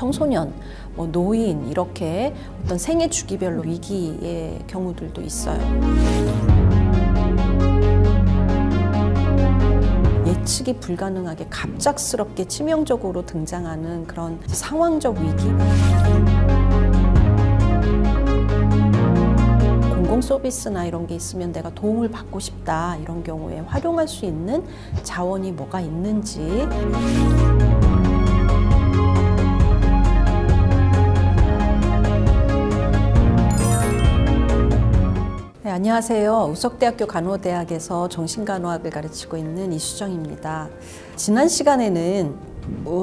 청소년, 노인 이렇게 어떤 생애 주기별로 위기의 경우들도 있어요. 예측이 불가능하게 갑작스럽게 치명적으로 등장하는 그런 상황적 위기. 공공 서비스나 이런 게 있으면 내가 도움을 받고 싶다, 이런 경우에 활용할 수 있는 자원이 뭐가 있는지. 네, 안녕하세요. 우석대학교 간호대학에서 정신간호학을 가르치고 있는 이수정입니다. 지난 시간에는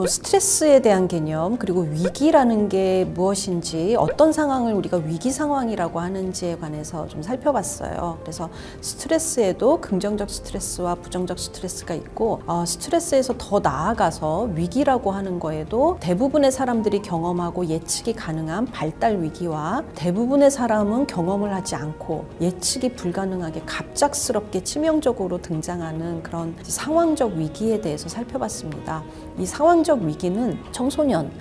스트레스에 대한 개념, 그리고 위기라는 게 무엇인지, 어떤 상황을 우리가 위기 상황이라고 하는지에 관해서 좀 살펴봤어요. 그래서 스트레스에도 긍정적 스트레스와 부정적 스트레스가 있고, 스트레스에서 더 나아가서 위기라고 하는 거에도 대부분의 사람들이 경험하고 예측이 가능한 발달 위기와 대부분의 사람은 경험을 하지 않고 예측이 불가능하게 갑작스럽게 치명적으로 등장하는 그런 상황적 위기에 대해서 살펴봤습니다. 이 상황적 위기는 청소년,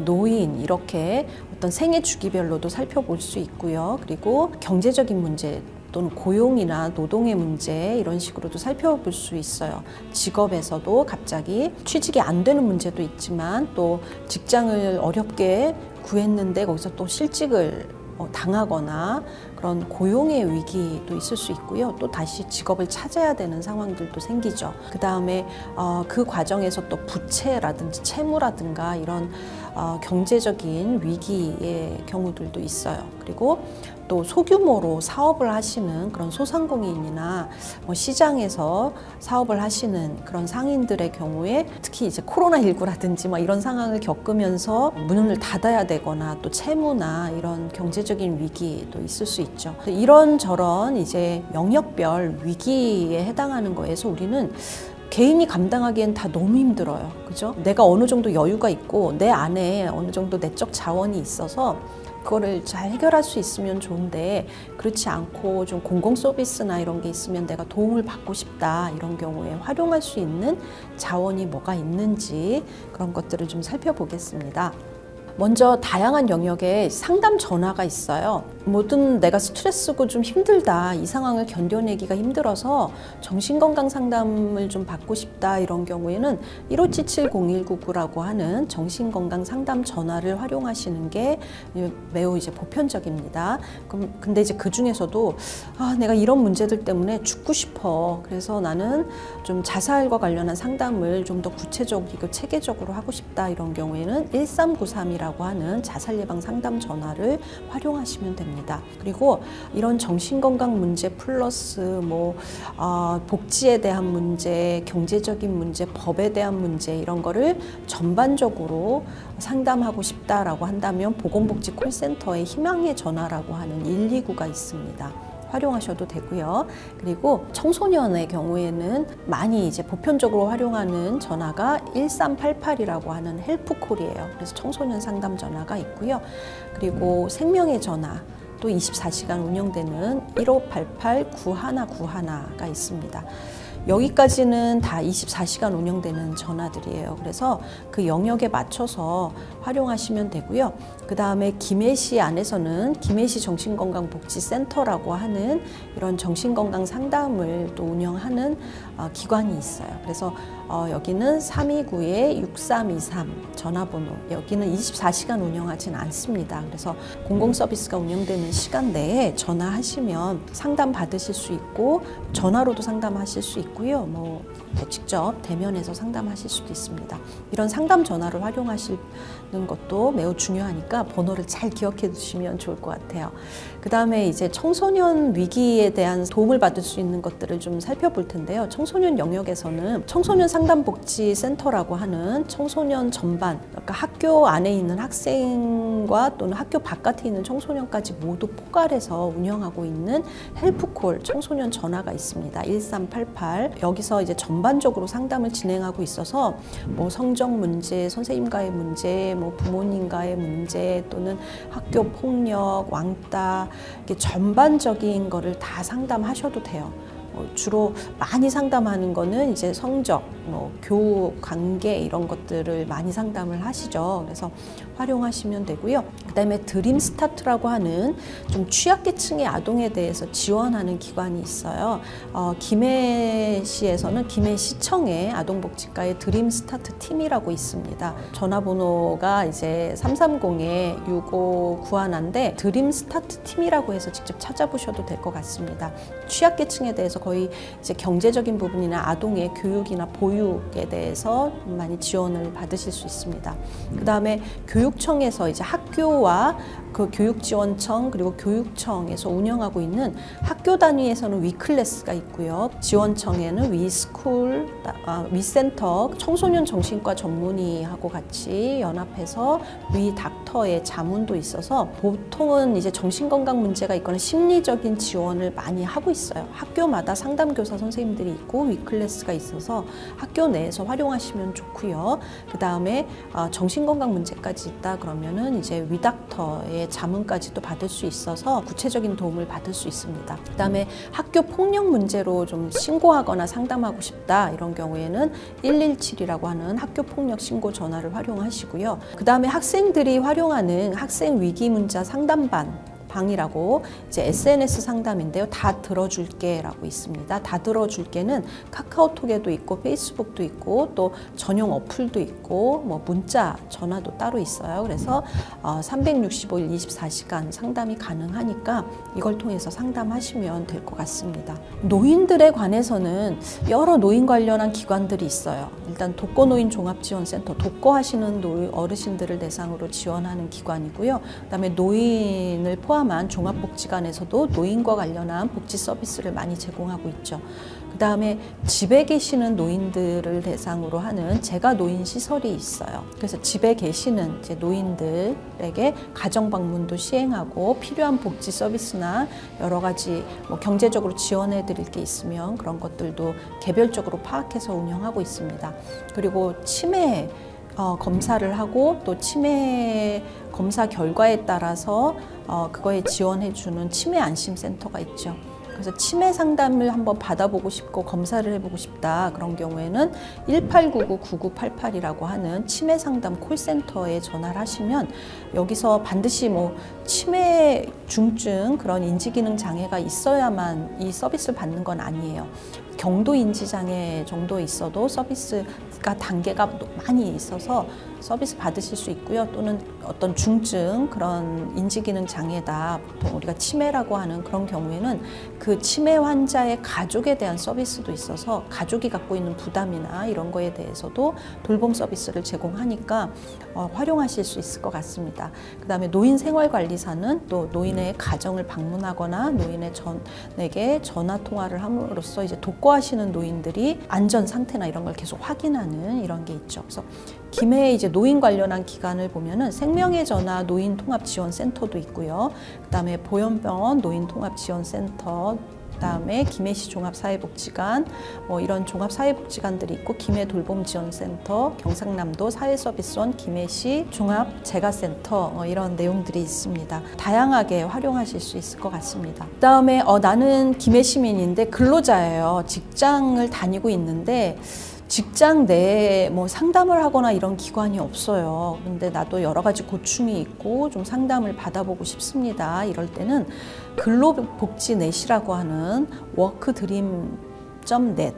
노인 이렇게 어떤 생애 주기별로도 살펴볼 수 있고요. 그리고 경제적인 문제 또는 고용이나 노동의 문제 이런 식으로도 살펴볼 수 있어요. 직업에서도 갑자기 취직이 안 되는 문제도 있지만, 또 직장을 어렵게 구했는데 거기서 또 실직을 당하거나 그런 고용의 위기도 있을 수 있고요. 또 다시 직업을 찾아야 되는 상황들도 생기죠. 그 다음에 그 과정에서 또 부채라든지 채무라든가 이런 경제적인 위기의 경우들도 있어요. 그리고 또 소규모로 사업을 하시는 그런 소상공인이나 시장에서 사업을 하시는 그런 상인들의 경우에 특히 이제 코로나19라든지 이런 상황을 겪으면서 문을 닫아야 되거나 또 채무나 이런 경제적인 위기도 있을 수 있죠. 이런저런 이제 영역별 위기에 해당하는 거에서 우리는 개인이 감당하기엔 다 너무 힘들어요. 그죠? 내가 어느 정도 여유가 있고 내 안에 어느 정도 내적 자원이 있어서 그거를 잘 해결할 수 있으면 좋은데, 그렇지 않고 좀 공공 서비스나 이런 게 있으면 내가 도움을 받고 싶다, 이런 경우에 활용할 수 있는 자원이 뭐가 있는지 그런 것들을 좀 살펴보겠습니다. 먼저 다양한 영역에 상담 전화가 있어요. 뭐든 내가 스트레스고 좀 힘들다, 이 상황을 견뎌내기가 힘들어서 정신건강 상담을 좀 받고 싶다, 이런 경우에는 1577-0199라고 하는 정신건강 상담 전화를 활용하시는 게 매우 이제 보편적입니다. 근데 이제 그 중에서도 내가 이런 문제들 때문에 죽고 싶어, 그래서 나는 좀 자살과 관련한 상담을 좀 더 구체적이고 체계적으로 하고 싶다, 이런 경우에는 1393이라고 하는 자살 예방 상담 전화를 활용하시면 됩니다. 그리고 이런 정신건강 문제 플러스 복지에 대한 문제, 경제적인 문제, 법에 대한 문제, 이런 거를 전반적으로 상담하고 싶다라고 한다면 보건복지 콜센터의 희망의 전화라고 하는 129가 있습니다. 활용하셔도 되고요. 그리고 청소년의 경우에는 많이 이제 보편적으로 활용하는 전화가 1388이라고 하는 헬프콜이에요. 그래서 청소년 상담 전화가 있고요. 그리고 생명의 전화, 또 24시간 운영되는 1588-9191가 있습니다. 여기까지는 다 24시간 운영되는 전화들이에요. 그래서 그 영역에 맞춰서 활용하시면 되고요. 그 다음에 김해시 안에서는 김해시 정신건강복지센터라고 하는 이런 정신건강 상담을 또 운영하는 기관이 있어요. 그래서 여기는 329-6323 전화번호, 여기는 24시간 운영하진 않습니다. 그래서 공공서비스가 운영되는 시간 내에 전화하시면 상담 받으실 수 있고, 전화로도 상담하실 수 있고요. 직접 대면해서 상담하실 수도 있습니다. 이런 상담 전화를 활용하시는 것도 매우 중요하니까 번호를 잘 기억해 두시면 좋을 것 같아요. 그 다음에 이제 청소년 위기에 대한 도움을 받을 수 있는 것들을 좀 살펴볼 텐데요. 청소년 영역에서는 청소년 상담복지센터라고 하는 청소년 전반, 그러니까 학교 안에 있는 학생과 또는 학교 바깥에 있는 청소년까지 모두 포괄해서 운영하고 있는 헬프콜 청소년 전화가 있습니다. 1388. 여기서 이제 전반적으로 상담을 진행하고 있어서 성적 문제, 선생님과의 문제, 부모님과의 문제, 또는 학교 폭력, 왕따, 이렇게 전반적인 거를 다 상담하셔도 돼요. 주로 많이 상담하는 거는 이제 성적, 교육, 관계 이런 것들을 많이 상담을 하시죠. 그래서 활용하시면 되고요. 그다음에 드림 스타트라고 하는 좀 취약계층의 아동에 대해서 지원하는 기관이 있어요. 김해시에서는 김해시청에 아동복지과의 드림 스타트 팀이라고 있습니다. 전화번호가 이제 330-6591인데 드림 스타트 팀이라고 해서 직접 찾아보셔도 될 것 같습니다. 취약계층에 대해서 거의 이제 경제적인 부분이나 아동의 교육이나 보육에 대해서 많이 지원을 받으실 수 있습니다. 그다음에 교육청에서 이제 학교와 그 교육지원청 그리고 교육청에서 운영하고 있는 학교 단위에서는 위클래스가 있고요. 지원청에는 위스쿨, 위센터, 청소년 정신과 전문의하고 같이 연합해서 위닥터의 자문도 있어서 보통은 이제 정신건강 문제가 있거나 심리적인 지원을 많이 하고 있어요. 학교마다 상담교사 선생님들이 있고 위클래스가 있어서 학교 내에서 활용하시면 좋고요. 그 다음에 정신건강 문제까지 있다 그러면은 이제 위닥터의 자문까지도 받을 수 있어서 구체적인 도움을 받을 수 있습니다. 그 다음에 학교 폭력 문제로 좀 신고하거나 상담하고 싶다 이런 경우에는 117이라고 하는 학교 폭력 신고 전화를 활용하시고요. 그 다음에 학생들이 활용하는 학생 위기 문자 상담방이라고 이제 SNS 상담인데요. 다 들어줄게 라고 있습니다. 다 들어줄게는 카카오톡에도 있고 페이스북도 있고 또 전용 어플도 있고 뭐 문자 전화도 따로 있어요. 그래서 365일 24시간 상담이 가능하니까 이걸 통해서 상담하시면 될 것 같습니다. 노인들에 관해서는 여러 노인 관련한 기관들이 있어요. 일단 독거노인 종합지원센터, 독거하시는 어르신들을 대상으로 지원하는 기관이고요. 그다음에 노인을 포함한 종합복지관에서도 노인과 관련한 복지 서비스를 많이 제공하고 있죠. 그 다음에 집에 계시는 노인들을 대상으로 하는 재가노인 시설이 있어요. 그래서 집에 계시는 이제 노인들에게 가정방문도 시행하고 필요한 복지 서비스나 여러 가지 뭐 경제적으로 지원해 드릴 게 있으면 그런 것들도 개별적으로 파악해서 운영하고 있습니다. 그리고 치매 검사를 하고 또 치매 검사 결과에 따라서 그거에 지원해주는 치매 안심센터가 있죠. 그래서 치매 상담을 한번 받아보고 싶고 검사를 해보고 싶다 그런 경우에는 1899-9988이라고 하는 치매 상담 콜센터에 전화를 하시면 여기서 반드시 뭐 치매 중증 그런 인지기능 장애가 있어야만 이 서비스를 받는 건 아니에요. 경도 인지 장애 정도 있어도 서비스가 단계가 많이 있어서 서비스 받으실 수 있고요. 또는 어떤 중증 그런 인지기능 장애다 보통 우리가 치매라고 하는 그런 경우에는 그 치매 환자의 가족에 대한 서비스도 있어서 가족이 갖고 있는 부담이나 이런 거에 대해서도 돌봄 서비스를 제공하니까 활용하실 수 있을 것 같습니다. 그 다음에 노인생활관리사는 또 노인의 가정을 방문하거나 노인에게 전화 통화를 함으로써 이제 독거하시는 노인들이 안전 상태나 이런 걸 계속 확인하는 이런 게 있죠. 그래서 김해에 이제 노인 관련한 기관을 보면은 생명의 전화 노인통합지원센터도 있고요. 그다음에 보현병원 노인통합지원센터, 그다음에 김해시 종합사회복지관, 뭐 이런 종합사회복지관들이 있고 김해 돌봄지원센터, 경상남도 사회서비스원, 김해시 종합재가센터 이런 내용들이 있습니다. 다양하게 활용하실 수 있을 것 같습니다. 그다음에 나는 김해 시민인데 근로자예요. 직장을 다니고 있는데 직장 내에 뭐 상담을 하거나 이런 기관이 없어요. 근데 나도 여러 가지 고충이 있고 좀 상담을 받아보고 싶습니다. 이럴 때는 근로복지넷이라고 하는 workdream.net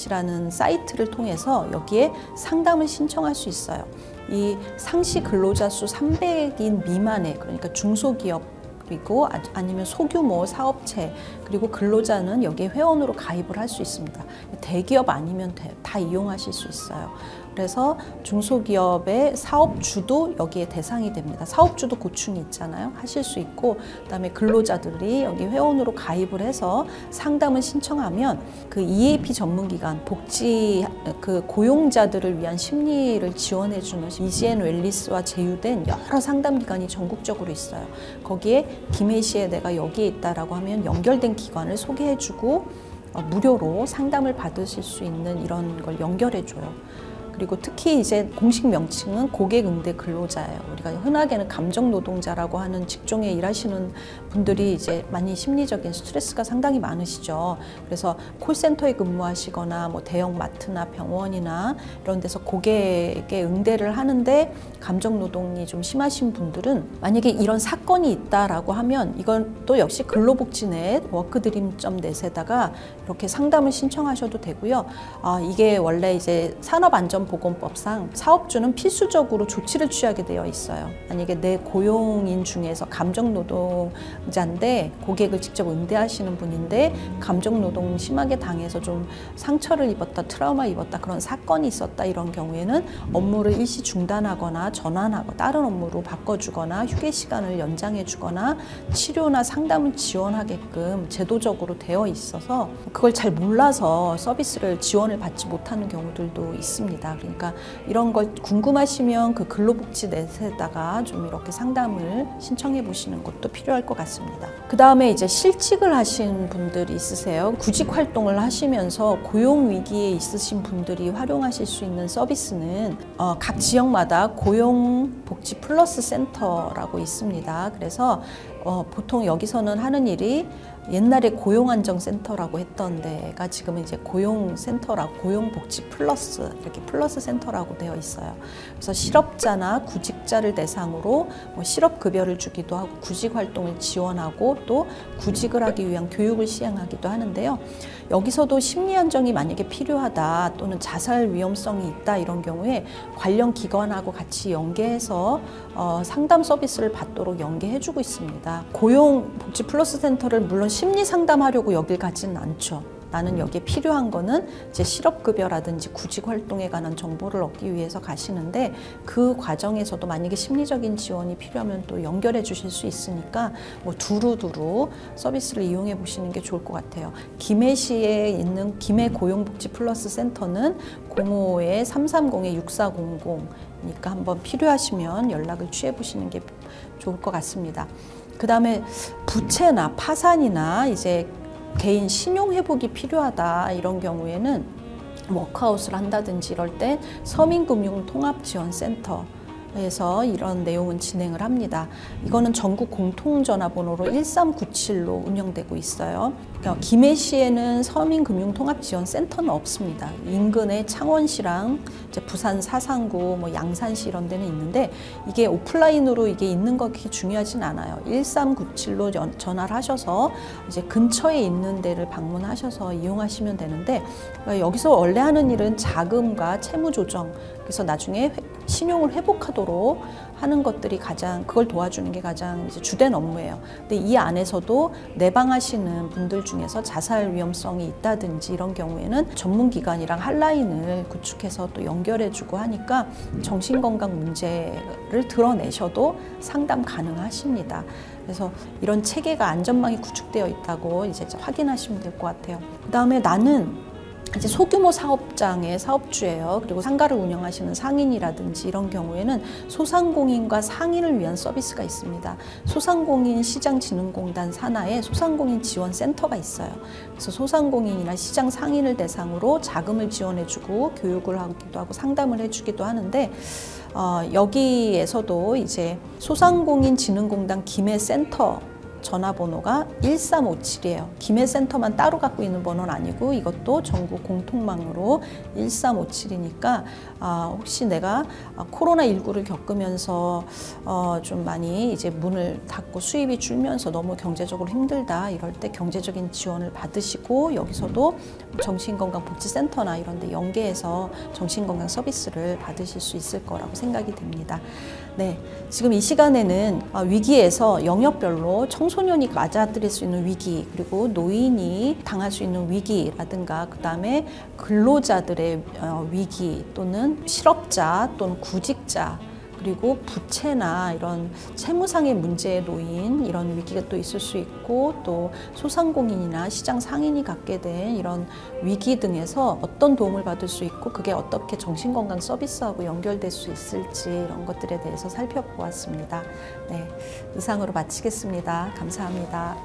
이라는 사이트를 통해서 여기에 상담을 신청할 수 있어요. 이 상시 근로자 수 300인 미만의 그러니까 중소기업 그리고 아니면 소규모 사업체 그리고 근로자는 여기에 회원으로 가입을 할 수 있습니다. 대기업 아니면 다 이용하실 수 있어요. 그래서 중소기업의 사업주도 여기에 대상이 됩니다. 사업주도 고충이 있잖아요. 하실 수 있고 그다음에 근로자들이 여기 회원으로 가입을 해서 상담을 신청하면 그 EAP 전문기관 복지 그 고용자들을 위한 심리를 지원해주는 이지앤 웰리스와 제휴된 여러 상담기관이 전국적으로 있어요. 거기에 김해시에 내가 여기에 있다라고 하면 연결된 기관을 소개해주고 무료로 상담을 받으실 수 있는 이런 걸 연결해줘요. 그리고 특히 이제 공식 명칭은 고객 응대 근로자예요. 우리가 흔하게는 감정 노동자라고 하는 직종에 일하시는 분들이 이제 많이 심리적인 스트레스가 상당히 많으시죠. 그래서 콜센터에 근무하시거나 뭐 대형 마트나 병원이나 이런 데서 고객의 응대를 하는데 감정 노동이 좀 심하신 분들은 만약에 이런 사건이 있다라고 하면 이건 또 역시 근로복지넷 워크드림.net에다가 이렇게 상담을 신청하셔도 되고요. 이게 원래 이제 산업안전보건법상 사업주는 필수적으로 조치를 취하게 되어 있어요. 만약에 내 고용인 중에서 감정노동자인데 고객을 직접 응대하시는 분인데 감정노동 심하게 당해서 좀 상처를 입었다, 트라우마 입었다 그런 사건이 있었다 이런 경우에는 업무를 일시 중단하거나 전환하고 다른 업무로 바꿔주거나 휴게 시간을 연장해 주거나 치료나 상담을 지원하게끔 제도적으로 되어 있어서 그걸 잘 몰라서 서비스를 지원을 받지 못하는 경우들도 있습니다. 그러니까 이런 걸 궁금하시면 그 근로복지넷에다가 좀 이렇게 상담을 신청해 보시는 것도 필요할 것 같습니다. 그 다음에 이제 실직을 하신 분들이 있으세요. 구직 활동을 하시면서 고용 위기에 있으신 분들이 활용하실 수 있는 서비스는 각 지역마다 고용복지 플러스 센터라고 있습니다. 그래서 보통 여기서는 하는 일이 옛날에 고용안정센터라고 했던 데가 지금은 이제 고용센터라고 고용복지 플러스 이렇게 플러스 센터라고 되어 있어요. 그래서 실업자나 구직자를 대상으로 뭐 실업급여를 주기도 하고 구직활동을 지원하고 또 구직을 하기 위한 교육을 시행하기도 하는데요. 여기서도 심리안정이 만약에 필요하다 또는 자살 위험성이 있다 이런 경우에 관련 기관하고 같이 연계해서 상담 서비스를 받도록 연계해주고 있습니다. 고용복지 플러스 센터를 물론 심리 상담하려고 여길 가지는 않죠. 나는 여기에 필요한 거는 이제 실업급여라든지 구직활동에 관한 정보를 얻기 위해서 가시는데 그 과정에서도 만약에 심리적인 지원이 필요하면 또 연결해 주실 수 있으니까 뭐 두루두루 서비스를 이용해 보시는 게 좋을 것 같아요. 김해시에 있는 김해 고용복지 플러스 센터는 051-330-6400이니까 한번 필요하시면 연락을 취해 보시는 게 좋을 것 같습니다. 그 다음에 부채나 파산이나 이제 개인 신용 회복이 필요하다 이런 경우에는 워크아웃을 한다든지 이럴 때 서민금융통합지원센터에서 이런 내용은 진행을 합니다. 이거는 전국 공통전화번호로 1397로 운영되고 있어요. 그러니까 김해시에는 서민금융통합지원센터는 없습니다. 인근에 창원시랑 이제 부산 사상구, 뭐 양산시 이런 데는 있는데 이게 오프라인으로 이게 있는 것이 중요하진 않아요. 1397로 전화를 하셔서 이제 근처에 있는 데를 방문하셔서 이용하시면 되는데 여기서 원래 하는 일은 자금과 채무 조정 그래서 나중에 신용을 회복하도록 하는 것들이 가장 그걸 도와주는 게 가장 이제 주된 업무예요. 근데 이 안에서도 내방하시는 분들 중에서 자살 위험성이 있다든지 이런 경우에는 전문기관이랑 핫라인을 구축해서 또 연결해주고 하니까 정신건강 문제를 드러내셔도 상담 가능하십니다. 그래서 이런 체계가 안전망이 구축되어 있다고 이제 확인하시면 될 것 같아요. 그 다음에 나는 이제 소규모 사업장의 사업주예요. 그리고 상가를 운영하시는 상인이라든지 이런 경우에는 소상공인과 상인을 위한 서비스가 있습니다. 소상공인 시장진흥공단 산하에 소상공인 지원센터가 있어요. 그래서 소상공인이나 시장 상인을 대상으로 자금을 지원해주고 교육을 하기도 하고 상담을 해주기도 하는데 여기에서도 이제 소상공인진흥공단 김해센터 전화번호가 1357이에요. 김해센터만 따로 갖고 있는 번호는 아니고 이것도 전국 공통망으로 1357이니까 혹시 내가 코로나19를 겪으면서 좀 많이 이제 문을 닫고 수입이 줄면서 너무 경제적으로 힘들다 이럴 때 경제적인 지원을 받으시고 여기서도 정신건강복지센터나 이런 데 연계해서 정신건강 서비스를 받으실 수 있을 거라고 생각이 됩니다. 네, 지금 이 시간에는 위기에서 영역별로 청소년이 맞아들일 수 있는 위기 그리고 노인이 당할 수 있는 위기라든가 그 다음에 근로자들의 위기 또는 실업자 또는 구직자 그리고 부채나 이런 채무상의 문제에 놓인 이런 위기가 또 있을 수 있고 또 소상공인이나 시장 상인이 갖게 된 이런 위기 등에서 어떤 도움을 받을 수 있고 그게 어떻게 정신건강 서비스하고 연결될 수 있을지 이런 것들에 대해서 살펴보았습니다. 네, 이상으로 마치겠습니다. 감사합니다.